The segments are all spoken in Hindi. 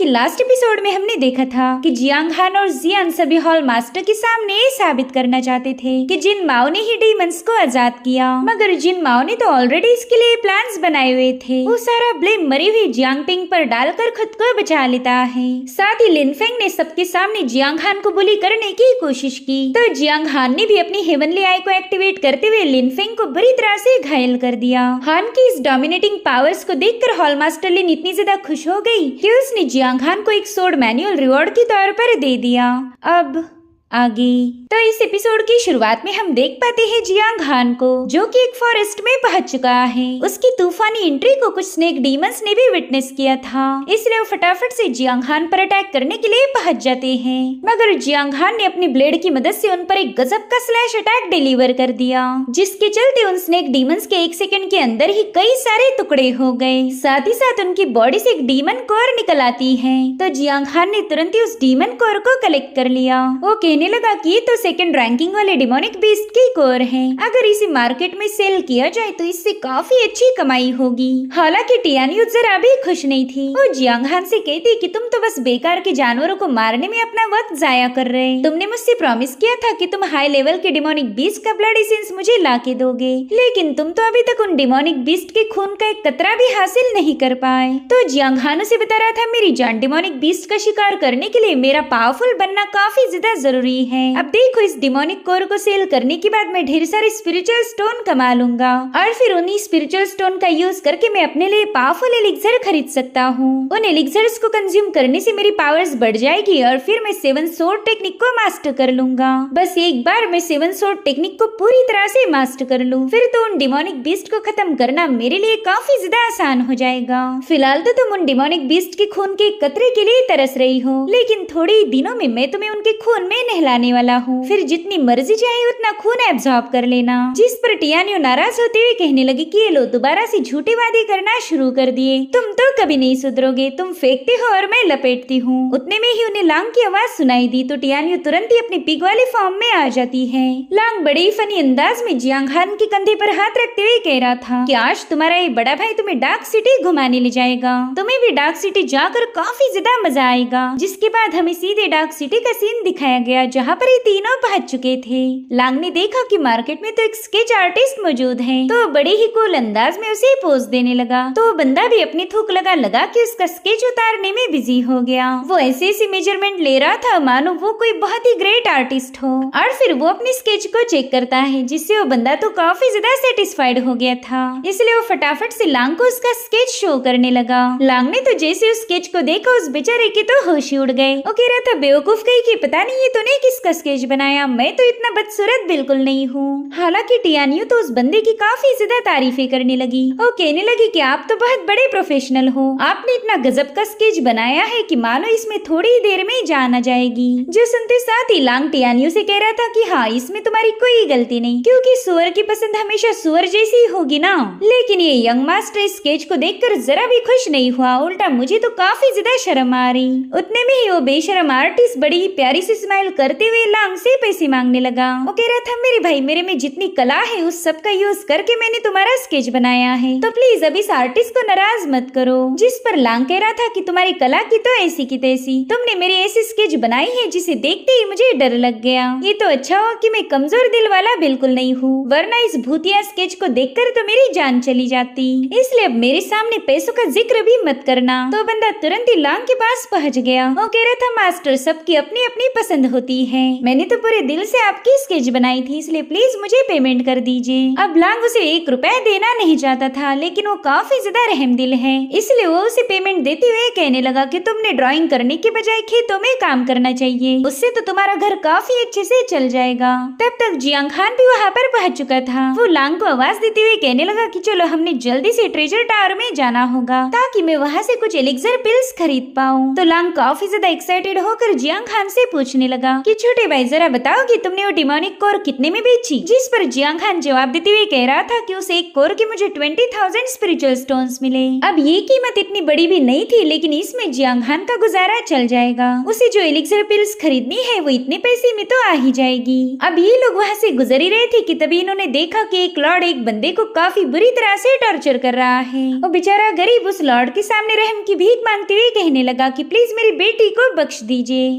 कि लास्ट एपिसोड में हमने देखा था कि जियांग हान और जियान सभी हॉल मास्टर के सामने साबित करना चाहते थे कि जिन माओ ने ही डीमंस को आजाद किया, मगर जिन माओ ने तो ऑलरेडी इसके लिए प्लान्स बनाए हुए थे। वो सारा ब्लेम मरी हुई जियांग पिंग पर डालकर खुद को बचा लेता है। साथ ही लिन फेंग ने सबके सामने जियांग हान को बुली करने की कोशिश की, तो जियांग हान ने भी अपनी हेवनली आई को एक्टिवेट करते हुए लिन फेंग को बुरी तरह से घायल कर दिया। हान की इस डोमिनेटिंग पावर्स को देखकर हॉल मास्टर लिन इतनी ज्यादा खुश हो गई कि उसने जियांग हान को एक सोर्ड मैनुअल रिवॉर्ड के तौर पर दे दिया। अब आगे तो इस एपिसोड की शुरुआत में हम देख पाते हैं जियांग हान को, जो कि एक फॉरेस्ट में पहुंच चुका है। उसकी तूफानी एंट्री को कुछ स्नेक डीमंस ने भी विटनेस किया था, इसलिए वो फटाफट से जियांग हान पर अटैक करने के लिए पहुंच जाते हैं। मगर जियांग हान ने अपनी ब्लेड की मदद से उन पर एक गजब का स्लैश अटैक डिलीवर कर दिया, जिसके चलते उन स्नेक डीमंस के 1 सेकंड के अंदर ही कई सारे टुकड़े हो गए। साथ ही साथ उनकी बॉडी से एक डीमन कोर निकल आती है, तो जियांग हान ने तुरंत ही उस डीमन कोर को कलेक्ट कर लिया। वो कहने लगा कि ये तो सेकंड रैंकिंग वाले डिमोनिक बीस्ट की कोर है, अगर इसे मार्केट में सेल किया जाए तो इससे काफी अच्छी कमाई होगी। हालांकि टियान्यू जरा भी खुश नहीं थी। वो जियांग हान से कहती कि तुम तो बस बेकार के जानवरों को मारने में अपना वक्त जाया कर रहे। तुमने मुझसे प्रॉमिस किया था कि तुम हाई लेवल के डिमोनिक बीस्ट का ब्लड एसेंस मुझे ला के दोगे, लेकिन तुम तो अभी तक उन डिमोनिक बीस्ट के खून का एक कतरा भी हासिल नहीं कर पाए। तो जियांग हान उसे बता रहा था, मेरी जान डिमोनिक बीस्ट का शिकार करने के लिए मेरा पावरफुल बनना काफी ज्यादा जरूरी है। अब देखो, इस डिमोनिक कोर को सेल करने के बाद मैं ढेर सारे स्पिरिचुअल स्टोन कमा लूंगा और फिर उन्हीं स्पिरिचुअल स्टोन का यूज करके मैं अपने लिए पावरफुल एलिक्सर खरीद सकता हूँ। उन एलिक्सर्स को कंज्यूम करने से मेरी पावर्स बढ़ जाएगी और फिर मैं 7 सोर्ड टेक्निक को मास्टर कर लूंगा। बस एक बार मैं 7 सोर्ड टेक्निक को पूरी तरह से मास्टर कर लूं, फिर तो उन डिमोनिक बीस्ट को खत्म करना मेरे लिए काफी ज्यादा आसान हो जाएगा। फिलहाल तो तुम उन डिमोनिक बीस्ट के खून के कतरे के लिए तरस रही हो, लेकिन थोड़े ही दिनों में मैं तुम्हें उनके खून में नहलाने वाला हूँ, फिर जितनी मर्जी चाहे उतना खून एब्जॉर्ब कर लेना। जिस पर टियान्यू नाराज होते हुए कहने लगी कि ये लो दोबारा से झूठे वादे करना शुरू कर दिए, तुम तो कभी नहीं सुधरोगे, तुम फेंकते हो और मैं लपेटती हूँ। उतने में ही उन्हें लांग की आवाज सुनाई दी, तो टियान्यू तुरंत ही अपनी पिग वाले फॉर्म में आ जाती है। लांग बड़े ही फनी अंदाज में जियांग हान के कंधे पर हाथ रखते हुए कह रहा था कि आज तुम्हारा ये बड़ा भाई तुम्हें डार्क सिटी घुमाने ले जाएगा, तुम्हें भी डार्क सिटी जाकर काफी ज्यादा मजा आएगा। जिसके बाद हमें सीधे डार्क सिटी का सीन दिखाया गया, जहाँ पर ये तीनों पहुंच चुके थे। लांग ने देखा कि मार्केट में तो एक स्केच आर्टिस्ट मौजूद है, तो बड़े ही कूल अंदाज में उसे पोज देने लगा। तो बंदा भी अपनी थूक लगा के उसका स्केच उतारने में बिजी हो गया। वो ऐसे मेजरमेंट ले रहा था मानो वो कोई बहुत ही ग्रेट आर्टिस्ट हो, और फिर वो अपनी स्केच को चेक करता है, जिससे वो बंदा तो काफी ज्यादा सेटिस्फाइड हो गया था। इसलिए वो फटाफट से लांग को उसका स्केच शो करने लगा। लांग ने तो जैसे उस स्केच को देखा, उस बेचारे के तो होश ही उड़ गए। वो कह रहा था, बेवकूफ कहीं कि पता नहीं ये तूने किसका स्केच बनाया, मैं तो इतना बदसूरत बिल्कुल नहीं हूँ। हालांकि टियान्यू तो उस बंदे की काफी ज्यादा तारीफें करने लगी। वो कहने लगी कि आप तो बहुत बड़े प्रोफेशनल हो, आपने इतना गजब का स्केच बनाया है कि मानो इसमें थोड़ी ही देर में जान आ जाएगी। जो सुनते साथ ही लांग टियान्यू से कह रहा था कि हाँ, इसमें तुम्हारी कोई गलती नहीं, क्योंकि सुअर की पसंद हमेशा सुअर जैसी ही होगी ना। लेकिन ये यंग मास्टर स्केच को देखकर जरा भी खुश नहीं हुआ, उल्टा मुझे तो काफी ज्यादा शर्म आ रही। उतने में ही वो बेशर्म आर्टिस्ट बड़ी ही प्यारी सी स्माइल करते हुए लांग से पैसे मांगने लगा। वो कह रहा था, मेरे भाई, मेरे में जितनी कला है उस सब का यूज करके मैंने तुम्हारा स्केच बनाया है, तो प्लीज अब इस आर्टिस्ट को नाराज मत करो। जिस पर लांग कह रहा था कि तुम्हारी कला की तो ऐसी की तैसी, तुमने मेरी ऐसी स्केच बनाई है जिसे देखते ही मुझे डर लग गया। ये तो अच्छा हुआ कि मैं कमजोर दिल वाला बिल्कुल नहीं हूँ, वरना इस भूतिया स्केच को देखकर तो मेरी जान चली जाती। इसलिए अब मेरे सामने पैसों का जिक्र भी मत करना। तो बंदा तुरंत ही लांग के पास पहुँच गया। वो कह रहा था, मास्टर, सबकी अपनी अपनी पसंद होती है, मैंने तो पूरे दिल से आपकी स्केच बनाई थी, इसलिए प्लीज मुझे पेमेंट कर दीजिए। अब लांग उसे 1 रुपया देना नहीं चाहता था, लेकिन वो काफी ज्यादा रहमदिल है, इसलिए वो उसे पेमेंट देते हुए कहने लगा कि तुमने ड्राइंग करने के बजाय खेतों में काम करना चाहिए, उससे तो तुम्हारा घर काफी अच्छे से चल जाएगा। तब तक जियांग हान भी वहाँ पर पहुँच चुका था। वो लांग को आवाज देते हुए कहने लगा कि चलो हमने जल्दी से ट्रेजर टावर में जाना होगा, ताकि मैं वहाँ से कुछ एलिक्सर पिल्स खरीद पाऊँ। तो लांग काफी ज्यादा एक्साइटेड होकर जियांग हान से पूछने लगा कि छोटे भाई जरा बताओ कि तुमने वो डिमोनिक कोर कितने में बेची। जिस पर जियांग खान जवाब देते हुए कह रहा था कि उस एक कोर के मुझे 20,000 स्पिरिचुअल स्टोन्स मिले। अब ये कीमत इतनी बड़ी भी नहीं थी, लेकिन इसमें जियांग खान का गुजारा चल जाएगा। उसे जो एलिक्सर पिल्स खरीदनी है वो इतने पैसे में तो आ ही जाएगी। अब ये लोग वहाँ से गुजर ही रहे थे कि तभी इन्होंने देखा कि एक लॉर्ड एक बंदे को काफी बुरी तरह से टॉर्चर कर रहा है। वो बेचारा गरीब उस लॉर्ड के सामने रहम की भीख मांगते हुए कहने लगा कि प्लीज मेरी बेटी को बख्श दीजिए,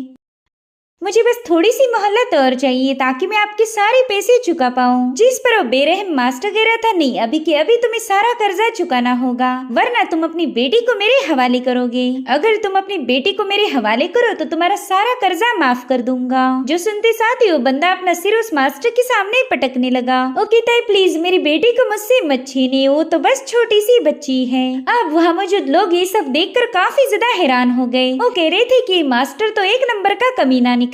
मुझे बस थोड़ी सी मोहलत और चाहिए ताकि मैं आपके सारे पैसे चुका पाऊँ। जिस पर वो बेरहम मास्टर कह रहा था, नहीं अभी के अभी तुम्हें सारा कर्जा चुकाना होगा, वरना तुम अपनी बेटी को मेरे हवाले करोगे। अगर तुम अपनी बेटी को मेरे हवाले करो तो तुम्हारा सारा कर्जा माफ कर दूंगा। जो सुनते साथ ही वो बंदा अपना सिर उस मास्टर के सामने पटकने लगा। वो कहता है प्लीज मेरी बेटी को मुझसे मत छीनिए, वो तो बस छोटी सी बच्ची है। अब वहाँ मौजूद लोग ये सब देखकर काफी ज्यादा हैरान हो गए। वो कह रहे थे कि मास्टर तो एक नंबर का कमीना निकला,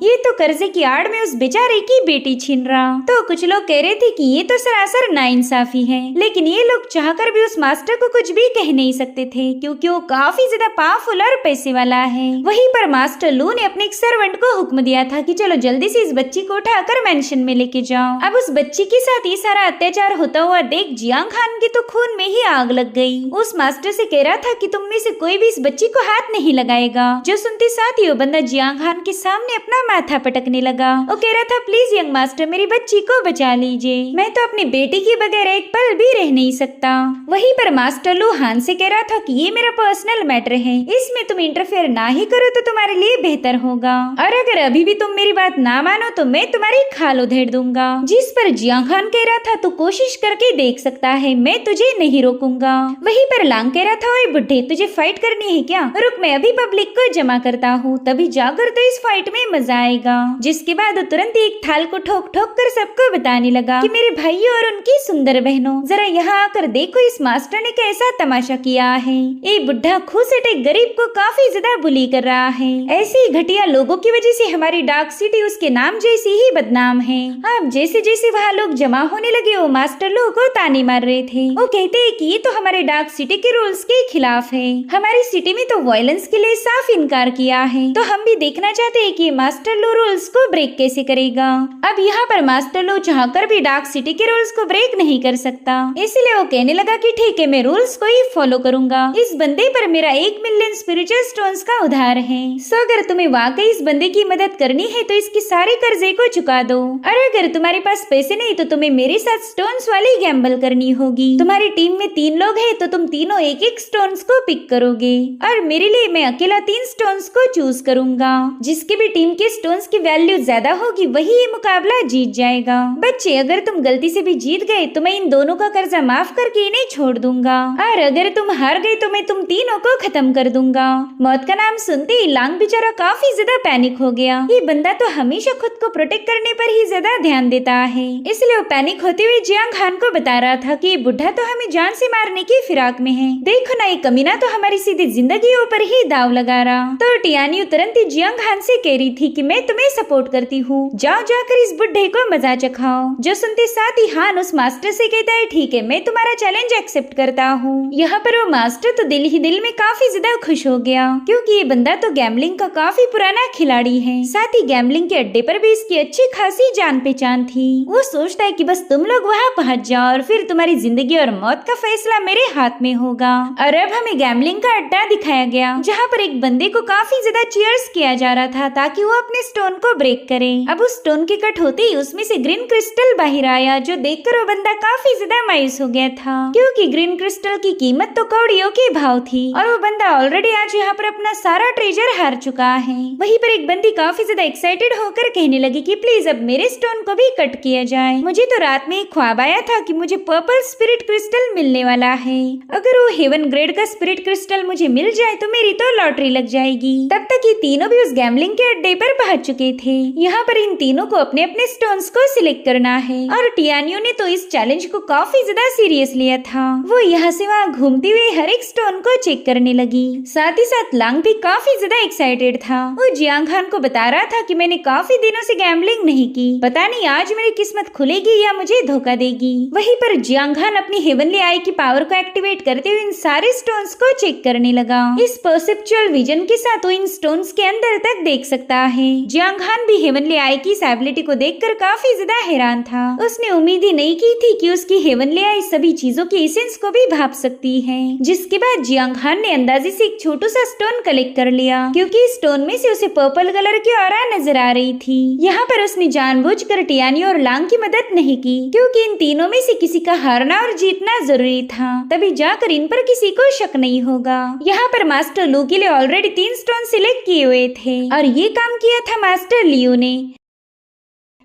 ये तो कर्जे की आड़ में उस बेचारे की बेटी छीन रहा। तो कुछ लोग कह रहे थे कि ये तो सरासर नाइंसाफी है, लेकिन ये लोग चाहकर भी उस मास्टर को कुछ भी कह नहीं सकते थे क्योंकि वो काफी ज्यादा पावरफुल और पैसे वाला है। वहीं पर मास्टर लू ने अपने एक सर्वेंट को हुक्म दिया था कि चलो जल्दी से इस बच्ची को उठाकर मेंशन में लेके जाओ। अब उस बच्ची के साथ ये सारा अत्याचार होता हुआ देख जियांग खान के तो खून में ही आग लग गई। उस मास्टर से कह रहा था कि तुम में से कोई भी इस बच्ची को हाथ नहीं लगाएगा। जो सुनते साथ ही वो बंदा जियांग खान के सामने अपना माथा पटकने लगा। वो कह रहा था प्लीज यंग मास्टर मेरी बच्ची को बचा लीजिए, मैं तो अपनी बेटी के बगैर एक पल भी रह नहीं सकता। वहीं पर मास्टर लू हान से कह रहा था कि ये मेरा पर्सनल मैटर है, इसमें तुम इंटरफेयर ना ही करो तो तुम्हारे लिए बेहतर होगा, और अगर अभी भी तुम मेरी बात ना मानो तो मैं तुम्हारी खाल उधेड़ दूंगा। जिस पर जियांग खान कह रहा था तू कोशिश करके देख सकता है, मैं तुझे नहीं रोकूंगा। वहीं पर लांग कह रहा था ओए बुड्ढे तुझे फाइट करनी है क्या, रुक मैं अभी पब्लिक को जमा करता हूँ, तभी जाकर तो इस फाइट में मजा आएगा। जिसके बाद तुरंत एक थाल को ठोक ठोक कर सबको बताने लगा कि मेरे भाइयों और उनकी सुंदर बहनों जरा यहाँ आकर देखो इस मास्टर ने कैसा तमाशा किया है। ये बुढ़ा खुद से एक गरीब को काफी ज्यादा बुली कर रहा है। ऐसे ही घटिया लोगों की वजह से हमारी डार्क सिटी उसके नाम जैसी ही बदनाम है। अब जैसे जैसे वहाँ लोग जमा होने लगे वो मास्टर लोगों को ताने मार रहे थे। वो कहते हैं कि ये तो हमारे डार्क सिटी के रूल्स के खिलाफ है, हमारी सिटी में तो वायलेंस के लिए साफ इनकार किया है, तो हम भी देखना चाहते हैं कि मास्टर लो रूल्स को ब्रेक कैसे करेगा। अब यहाँ पर मास्टर लो चाहकर भी डार्क सिटी के रूल्स को ब्रेक नहीं कर सकता, इसलिए वो कहने लगा कि ठीक है मैं रूल्स को ही फॉलो करूंगा। इस बंदे पर मेरा 1 मिलियन स्पिरिचुअल स्टोन्स का उधार है, सो अगर तुम्हें वाकई इस बंदे की मदद करनी है तो इसके सारे कर्जे को चुका दो, और अगर तुम्हारे पास पैसे नहीं तो तुम्हें मेरे साथ स्टोन्स वाली गैम्बल करनी होगी। तुम्हारी टीम में 3 लोग हैं तो तुम तीनों एक एक स्टोन्स को पिक करोगे, और मेरे लिए मैं अकेला 3 स्टोन्स को चूज करूंगा। जिसके भी टीम के स्टोन्स की वैल्यू ज्यादा होगी वही ये मुकाबला जीत जाएगा। बच्चे अगर तुम गलती से भी जीत गए तो मैं इन दोनों का कर्जा माफ करके इन्हें छोड़ दूंगा, और अगर तुम हार गए तो मैं तुम तीनों को खत्म कर दूंगा। मौत का नाम सुनते ही लांग बेचारा काफी ज्यादा पैनिक हो गया। ये बंदा तो हमेशा खुद को प्रोटेक्ट करने पर ही ज्यादा ध्यान देता है, इसलिए वो पैनिक होते हुए जियांग खान को बता रहा था कि ये बुढ़ा तो हमें जान से मारने की फिराक में है, देखो ना ये कमीना तो हमारी सीधी जिंदगियों पर ही दाव लगा रहा। तो टियानी तुरंत ही जियांग खान से कह रही थी कि मैं तुम्हें सपोर्ट करती हूँ, जाओ जाकर इस बुढ़े को मजा चखाओ। जो सुनते साथ ही हान उस मास्टर से कहता है ठीक है मैं तुम्हारा चैलेंज एक्सेप्ट करता हूँ। यहाँ पर वो मास्टर तो दिल ही दिल में काफी ज्यादा खुश हो गया क्योंकि ये बंदा तो गैम्बलिंग का काफी पुराना खिलाड़ी है, साथ ही गैम्बलिंग के अड्डे पर भी इसकी अच्छी खासी जान पहचान थी। वो सोचता है कि बस तुम लोग वहाँ पहुँच जाओ और फिर तुम्हारी जिंदगी और मौत का फैसला मेरे हाथ में होगा। और अब हमें गैम्बलिंग का अड्डा दिखाया गया जहाँ पर एक बंदे को काफी ज्यादा चीयर्स किया जा रहा था ताकि वो अपने स्टोन को ब्रेक करे। अब उस स्टोन के कट होते ही उसमें से ग्रीन क्रिस्टल बाहर आया, जो देखकर वो बंदा काफी ज्यादा मायूस हो गया था क्योंकि ग्रीन क्रिस्टल की कीमत तो कौड़ियों के भाव थी और वो बंदा ऑलरेडी आज यहाँ पर अपना सारा ट्रेजर हार चुका है। वहीं पर एक बंदी काफी ज्यादा एक्साइटेड होकर कहने लगी कि प्लीज अब मेरे स्टोन को भी कट किया जाए, मुझे तो रात में एक ख्वाब आया था कि मुझे पर्पल स्पिरिट क्रिस्टल मिलने वाला है, अगर वो हेवन ग्रेड का स्पिरिट क्रिस्टल मुझे मिल जाए तो मेरी तो लॉटरी लग जाएगी। तब तक ये तीनों भी उस गैम्बलिंग के अड्डे पर पहुंच चुके थे। यहाँ पर इन तीनों को अपने अपने स्टोन्स को सिलेक्ट करना है और टियानियो ने तो इस चैलेंज को काफी ज्यादा सीरियस लिया था। वो यहाँ से वहाँ घूमते हुए हर एक स्टोन को चेक करने लगी, साथ ही साथ लांग भी काफी ज्यादा एक्साइटेड था। वो जियांग खान को बता रहा था कि मैंने काफी दिनों से गैम्बलिंग नहीं की, पता नहीं आज मेरी किस्मत खुलेगी या मुझे धोखा देगी। वहीं पर जियांग खान अपनी हेवनली आई की पावर को एक्टिवेट करते हुए इन सारे स्टोन्स को चेक करने लगा। इस परसेप्चुअल विजन के साथ वो इन स्टोन्स के अंदर तक देख सकता सकता है। जियांग हान भी हेवनली आई की इस एबिलिटी को देखकर काफी ज्यादा हैरान था। उसने उम्मीद ही नहीं की थी कि उसकी हेवनली आई सभी चीजों के एसेंस को भी भाप सकती है। जिसके बाद जियांग हान ने अंदाजे से एक छोटा सा स्टोन कलेक्ट कर लिया, क्योंकि इस स्टोन में से उसे पर्पल कलर की ऑरा नजर आ रही थी। यहाँ पर उसने जानबूझकर टियानी और लांग की मदद नहीं की, क्योंकि इन तीनों में से किसी का हारना और जीतना जरूरी था, तभी जाकर इन पर किसी को शक नहीं होगा। यहाँ पर मास्टर लू के लिए ऑलरेडी 3 स्टोन सिलेक्ट किए हुए थे और ये काम किया था मास्टर लियू ने।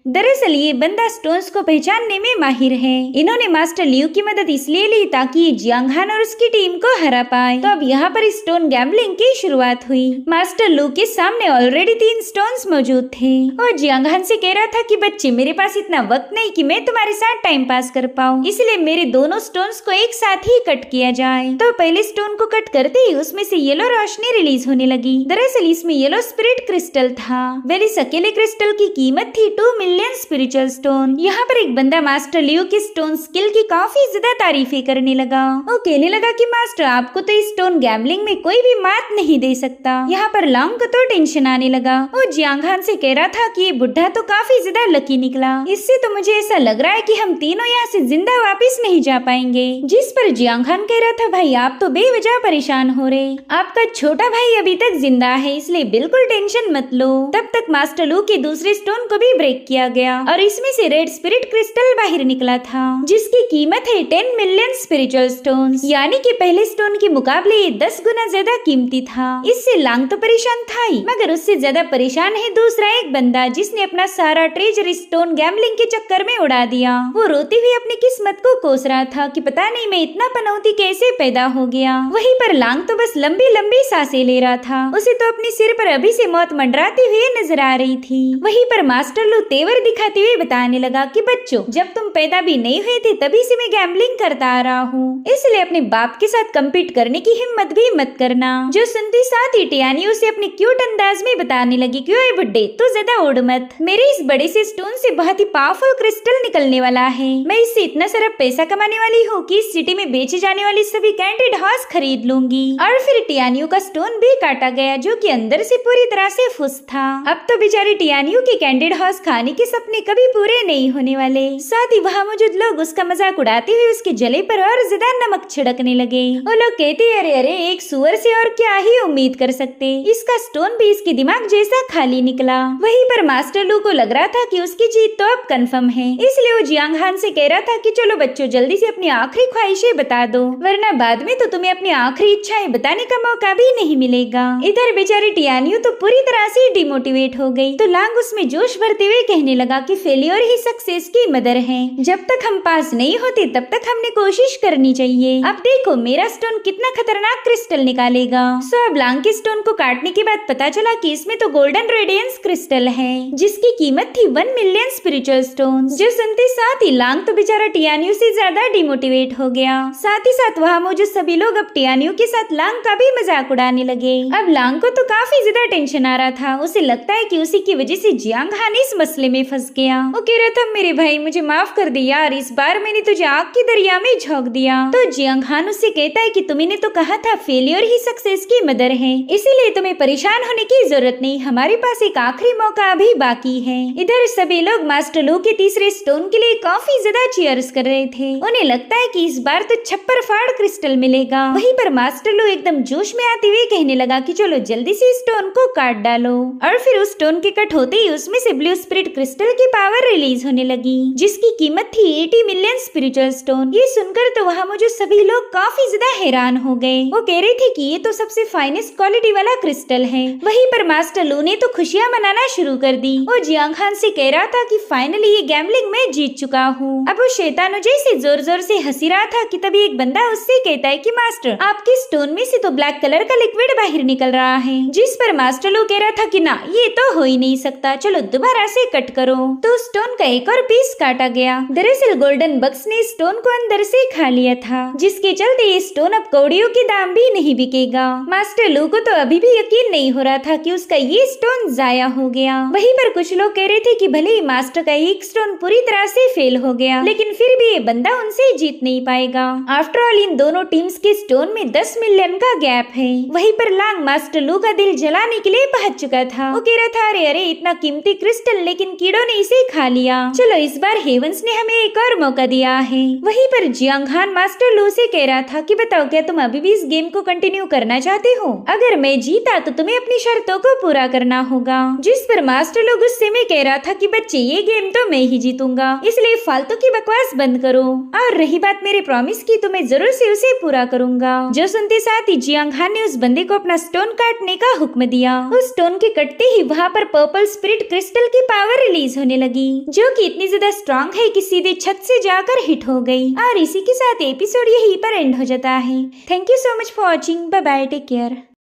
दरअसल ये बंदा स्टोन्स को पहचानने में माहिर है। इन्होंने मास्टर लियू की मदद इसलिए ली ताकि ये जियांग हान और उसकी टीम को हरा पाए। तो अब यहाँ पर स्टोन गैम्बलिंग की शुरुआत हुई। मास्टर लू के सामने ऑलरेडी 3 स्टोन्स मौजूद थे और जियांग हान से कह रहा था कि बच्चे, मेरे पास इतना वक्त नहीं कि मैं तुम्हारे साथ टाइम पास कर पाऊँ, इसलिए मेरे दोनों स्टोन्स को एक साथ ही कट किया जाए। तो पहले स्टोन को कट करते ही उसमें से येलो रोशनी रिलीज होने लगी। दरअसल इसमें येलो स्पिरिट क्रिस्टल था। वेल इस अकेले क्रिस्टल की कीमत थी 2 मिलियन स्पिरिचुअल स्टोन। यहाँ पर एक बंदा मास्टर लियो के स्टोन स्किल की काफी ज्यादा तारीफें करने लगा। वो कहने लगा कि मास्टर, आपको तो इस स्टोन गैम्बलिंग में कोई भी मात नहीं दे सकता। यहाँ पर लॉन्ग को तो टेंशन आने लगा। वो जियांग हान से कह रहा था कि ये बुढ़ा तो काफी ज्यादा लकी निकला, इससे तो मुझे ऐसा लग रहा है कि हम तीनों यहाँ से जिंदा वापिस नहीं जा पाएंगे। जिस पर जियांग हान कह रहा था, भाई आप तो बेवजह परेशान हो रहे, आपका छोटा भाई अभी तक जिंदा है, इसलिए बिल्कुल टेंशन मत लो। तब तक मास्टर लू के दूसरे स्टोन को भी ब्रेक किया गया और इसमें से रेड स्पिरिट क्रिस्टल बाहर निकला था, जिसकी कीमत है 10 मिलियन स्पिरिचुअल स्टोन्स, यानी कि पहले स्टोन के मुकाबले ये 10 गुना ज्यादा कीमती था। इससे लांग तो परेशान था ही, मगर उससे ज्यादा परेशान है दूसरा एक बंदा, जिसने अपना सारा ट्रेजर स्टोन गैम्बलिंग के चक्कर में उड़ा दिया। वो रोते हुए अपनी किस्मत को कोस रहा था कि पता नहीं मैं इतना पनौती कैसे पैदा हो गया। वहीं पर लांग तो बस लंबी लंबी सांसें ले रहा था। उसे तो अपने सिर पर अभी से मौत मंडराती हुई नजर आ रही थी। वहीं पर मास्टर लू तेवर दिखाते हुए बताने लगा कि बच्चों, जब तुम पैदा भी नहीं हुए थे तभी से मैं गैम्बलिंग करता आ रहा हूँ, इसलिए अपने बाप के साथ कम्पीट करने की हिम्मत भी मत करना। जो सुनती साथ ही टियानी उसे अपने क्यूट अंदाज में बताने लगी कि ओए बुड्ढे, तू ज्यादा उड़ मत, मेरे इस बड़े से स्टोन से बहुत ही पावरफुल क्रिस्टल निकलने वाला है। मैं इससे इतना सारा पैसा कमाने वाली हूँ कि इस सिटी में बेचे जाने वाली सभी कैंटेड हॉर्स खरीद लूंगी। और फिर टियानियों का स्टोन भी काटा गया, जो कि अंदर से पूरी तरह से फुस था। अब तो बेचारी टियानियों के कैंडेड हॉर्स खाने के सपने कभी पूरे नहीं होने वाले। साथ ही वहाँ मौजूद लोग उसका मजाक उड़ाते हुए उसके जले पर और ज्यादा नमक छिड़कने लगे। वो लोग कहते, अरे अरे, एक सुअर से और क्या ही उम्मीद कर सकते, इसका स्टोन भी इसके दिमाग जैसा खाली निकला। वहीं पर मास्टर लू को लग रहा था कि उसकी जीत तो अब कंफर्म है, इसलिए वो जियांग हान से कह रहा था कि चलो बच्चों, जल्दी से अपनी आखिरी ख्वाहिशें बता दो, वरना बाद में तो तुम्हें अपनी आखिरी इच्छाएं बताने का मौका भी नहीं मिलेगा। इधर बेचारी टियानियो तो पूरी तरह से डिमोटिवेट हो गई। तो लांग उसमें जोश भरते हुए कहने लगा कि फेलियर ही सक्सेस की मदर है, जब तक हम पास नहीं होते तब तक हमने कोशिश करनी चाहिए। अब देखो मेरा स्टोन कितना खतरनाक क्रिस्टल निकालेगा। सो अब लांग के स्टोन को काटने के बाद पता चला कि इसमें तो गोल्डन रेडियंस क्रिस्टल है, जिसकी कीमत थी 1 मिलियन स्पिरिचुअल स्टोन्स। जो सुनते साथ ही लांग तो बेचारा टियानियो से ज्यादा डिमोटिवेट हो गया। साथ ही साथ वहाँ मौजूद सभी लोग अब टियानियो के साथ लांग का भी मजाक उड़ाने लगे। अब लांग को तो काफी ज्यादा टेंशन आ रहा था। उसे लगता है कि उसी की वजह से जियांग हान इस मसले में फंस गया। वो कह रहा था, मेरे भाई मुझे माफ कर दे यार, इस बार मैंने तुझे आग की दरिया में झोंक दिया। तो जियांग हान उससे कहता है कि तुमने तो कहा था फेलियर ही सक्सेस की मदर है, इसीलिए तुम्हें परेशान होने की जरूरत नहीं, हमारे पास एक आखिरी मौका अभी बाकी है। इधर सभी लोग मास्टर लू के तीसरे स्टोन के लिए काफी ज्यादा चीयर्स कर रहे थे। उन्हें लगता है कि इस बार तो छप्पर फाड़ क्रिस्टल मिलेगा। वहीं पर मास्टर लू एकदम जोश में आते हुए कहने लगा कि चलो जल्दी से स्टोन को काट डालो। और फिर उस स्टोन के कट होते ही उसमें से ब्लू स्पिरिट क्रिस्टल की पावर रिलीज होने लगी, जिसकी कीमत थी 80 मिलियन स्पिरिचुअल स्टोन। ये सुनकर तो वहाँ मौजूद सभी लोग काफी ज्यादा हैरान हो गए। वो कह रहे थे कि ये तो सबसे फाइनेस्ट क्वालिटी वाला क्रिस्टल है। वहीं पर मास्टर लू ने तो खुशियाँ मनाना शुरू कर दी। वो जियांग हान से कह रहा था कि फाइनली ये गैम्बलिंग में जीत चुका हूँ। अब वो शैतान जैसे जोर जोर से हंसी रहा था कि तभी एक बंदा उससे कहता है कि मास्टर, आपके स्टोन में से तो ब्लैक कलर का लिक्विड बाहर निकल रहा है। जिस पर मास्टर लू कह रहा था कि ना, ये तो हो ही नहीं सकता, चलो दोबारा से कट करो। तो स्टोन का एक और पीस काटा गया। दरअसल गोल्डन बक्स ने स्टोन को अंदर से खा लिया था, जिसके चलते ये स्टोन अब कौड़ियों के दाम भी नहीं बिकेगा। मास्टर लू को तो अभी भी यकीन नहीं हो रहा था कि उसका ये स्टोन जाया हो गया। वहीं पर कुछ लोग कह रहे थे कि भले ही मास्टर का एक स्टोन पूरी तरह से फेल हो गया, लेकिन फिर भी ये बंदा उनसे जीत नहीं पाएगा। आफ्टर ऑल इन दोनों टीम्स के स्टोन में 10 मिलियन का गैप है। वहीं पर लांग मास्टर लू का दिल जलाने के लिए पहुंच चुका था। वो कह रहा था अरे अरे इतना कीमती क्रिस्टल, लेकिन कीड़ों ने इसे खा लिया। चलो इस बार हेवंस ने हमें एक और मौका दिया है। वहीं पर जियांग हान मास्टर लू से कह रहा था कि बताओ क्या तुम अभी भी इस गेम को कंटिन्यू करना चाहते हो? अगर मैं जीता तो तुम्हें अपनी शर्तों को पूरा करना होगा। जिस पर मास्टर लू गुस्से में कह रहा था कि बच्चे ये गेम तो मैं ही जीतूंगा, इसलिए फालतू की बकवास बंद करो। और रही बात मेरे प्रॉमिस की, तो मैं जरूर से उसे पूरा करूंगा। जो सुनते साथ ही जियांग हान ने उस बंदे को अपना स्टोन काटने का हुक्म दिया। उस स्टोन के कटते ही वहाँ पर पर्पल स्पिरिट क्रिस्टल की पावर रिलीज होने लगी, जो कि इतनी ज्यादा स्ट्रॉन्ग है कि सीधे छत से जाकर हिट हो गई। और इसी के साथ एपिसोड यहीं पर एंड हो जाता है। Thank you so much for watching. Bye bye, take care.